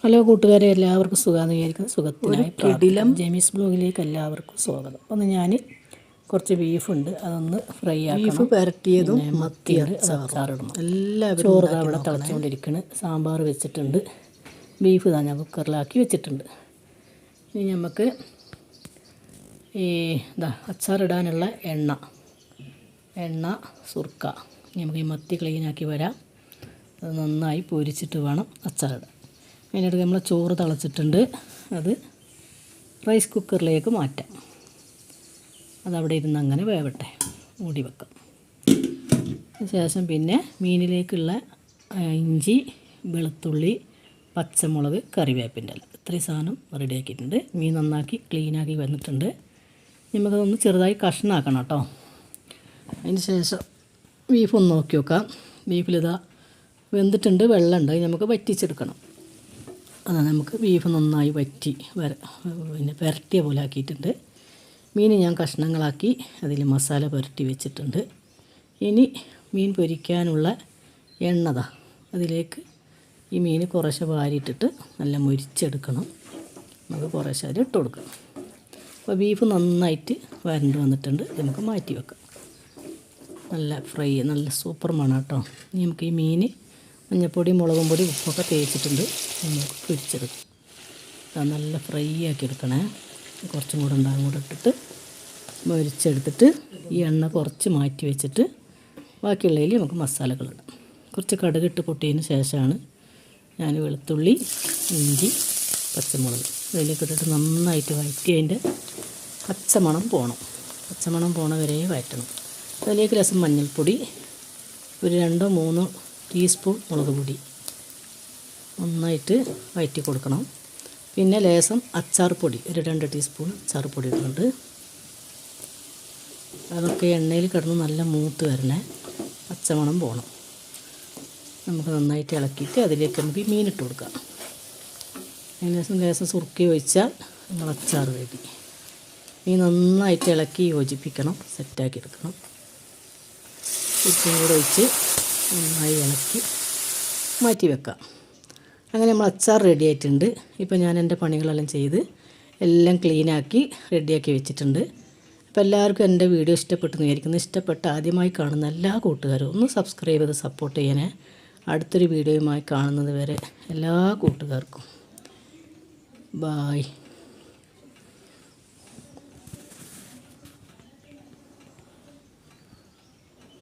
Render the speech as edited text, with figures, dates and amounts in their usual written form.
Hello കൂട്ടുകാരെ, എല്ലാവർക്കും സുഖമാണെന്ന് വിചാരിക്കുന്നു. സുഖത്തിനായി കിടിലം ജെമീസ് ബ്ലോഗിലേക്ക് എല്ലാവർക്കും സ്വാഗതം. അപ്പം ഞാൻ കുറച്ച് ബീഫുണ്ട്, അതൊന്ന് ഫ്രൈ ആക്കണം. ബീഫ് പുരട്ടിയതും മത്തി അച്ചാറിടണം. എല്ലാവരും ചോറ് അവിടെ തിളച്ചുകൊണ്ടിരിക്കുന്നു. സാമ്പാർ വെച്ചിട്ടുണ്ട്. ബീഫ് ഇതാ ഞാൻ കുക്കറിലാക്കി വെച്ചിട്ടുണ്ട്. ഇനി നമുക്ക് അച്ചാറിടാനുള്ള എണ്ണ സുർക്ക. നമുക്ക് ഈ മത്തി ക്ലീനാക്കി വരാം. അത് നന്നായി പൊരിച്ചിട്ട് വേണം അച്ചാറിടാൻ. അതിനിടയ്ക്ക് നമ്മൾ ചോറ് തിളച്ചിട്ടുണ്ട്. അത് റൈസ് കുക്കറിലേക്ക് മാറ്റാം. അതവിടെ ഇരുന്ന് അങ്ങനെ വേവട്ടെ, മൂടി വെക്കാം. ശേഷം പിന്നെ മീനിലേക്കുള്ള ഇഞ്ചി, വെളുത്തുള്ളി, പച്ചമുളക്, കറിവേപ്പിൻ്റെ ഇല, ഇത്രയും സാധനം റെഡിയാക്കിയിട്ടുണ്ട്. മീൻ നന്നാക്കി ക്ലീനാക്കി വന്നിട്ടുണ്ട്. നമുക്കതൊന്ന് ചെറുതായി കഷ്ണമാക്കണം കേട്ടോ. അതിന് ശേഷം ബീഫ് ഒന്ന് നോക്കി നോക്കാം. ബീഫിലിതാ വെന്തിട്ടുണ്ട്, വെള്ളമുണ്ട്. നമുക്ക് വറ്റിച്ചെടുക്കണം. അതാണ് നമുക്ക് ബീഫ് നന്നായി വറ്റി പുരട്ടിയ പോലെ ആക്കിയിട്ടുണ്ട്. മീൻ ഞാൻ കഷ്ണങ്ങളാക്കി അതിൽ മസാല പുരട്ടി വെച്ചിട്ടുണ്ട്. ഇനി മീൻ പൊരിക്കാനുള്ള എണ്ണതാ അതിലേക്ക് ഈ മീൻ കുറേശ്ശെ വാരിയിട്ടിട്ട് നല്ല മുരിച്ചെടുക്കണം. നമുക്ക് കുറേശ്ശെ അതിൽ ഇട്ട് കൊടുക്കണം. അപ്പോൾ ബീഫ് നന്നായിട്ട് വരണ്ട് വന്നിട്ടുണ്ട്. ഇത് നമുക്ക് മാറ്റി വെക്കാം. നല്ല ഫ്രൈ, നല്ല സൂപ്പർ മണം കേട്ടോ. ഇനി നമുക്ക് ഈ മീൻ മഞ്ഞൾപ്പൊടി, മുളകും പൊടി, ഉപ്പൊക്കെ തേച്ചിട്ടുണ്ട്. നമുക്ക് പൊരിച്ചെടുക്കും. അത് നല്ല ഫ്രൈ ആക്കി എടുക്കണേ. കുറച്ചും കൂടെ ഉണ്ടാകും കൂടെ ഇട്ടിട്ട് പൊരിച്ചെടുത്തിട്ട് ഈ എണ്ണ കുറച്ച് മാറ്റി വെച്ചിട്ട് ബാക്കിയുള്ളതിൽ നമുക്ക് മസാലകളിടാം. കുറച്ച് കടുകിട്ട് പൊട്ടിയതിന് ശേഷമാണ് ഞാൻ വെളുത്തുള്ളി, ഇഞ്ചി, പച്ചമുളക് അതിലേക്ക് ഇട്ടിട്ട് നന്നായിട്ട് വഴറ്റി അതിൻ്റെ പച്ചമണം പോണ വരെ വഴറ്റണം. അതിലേക്ക് രസം മഞ്ഞൾപ്പൊടി, ഒരു 2-3 ടീസ്പൂൺ മുളക് പൊടി നന്നായിട്ട് വഴറ്റി കൊടുക്കണം. പിന്നെ ലേശം അച്ചാർ പൊടി, ഒരു 2 ടീസ്പൂൺ അച്ചാർ പൊടി ഇടുന്നുണ്ട്. അതൊക്കെ എണ്ണയിൽ കിടന്ന് നല്ല മൂത്ത് വരണേ, പച്ചമണം പോകണം. നമുക്ക് നന്നായിട്ട് ഇളക്കിയിട്ട് അതിലേക്ക് നമുക്ക് മീനിട്ട് കൊടുക്കാം. അതിന് ലേശം സുറുക്കി ഒഴിച്ചാൽ നമ്മൾ അച്ചാർ റെഡി. മീൻ നന്നായിട്ട് ഇളക്കി യോജിപ്പിക്കണം, സെറ്റാക്കി എടുക്കണം. ഉപ്പും കൂടെ ഒഴിച്ച് നന്നായി ഇളക്കി മാറ്റി വെക്കാം. അങ്ങനെ നമ്മൾ അച്ചാർ റെഡി ആയിട്ടുണ്ട്. ഇപ്പോൾ ഞാൻ എൻ്റെ പണികളെല്ലാം ചെയ്ത് എല്ലാം ക്ലീനാക്കി റെഡിയാക്കി വെച്ചിട്ടുണ്ട്. അപ്പോൾ എല്ലാവർക്കും എൻ്റെ വീഡിയോ ഇഷ്ടപ്പെട്ടെന്ന് വിചാരിക്കുന്നു. ഇഷ്ടപ്പെട്ട ആദ്യമായി കാണുന്ന എല്ലാ കൂട്ടുകാരും ഒന്ന് സബ്സ്ക്രൈബ് ചെയ്ത് സപ്പോർട്ട് ചെയ്യാനേ. അടുത്തൊരു വീഡിയോയുമായി കാണുന്നത് വരെ എല്ലാ കൂട്ടുകാർക്കും ബായ്.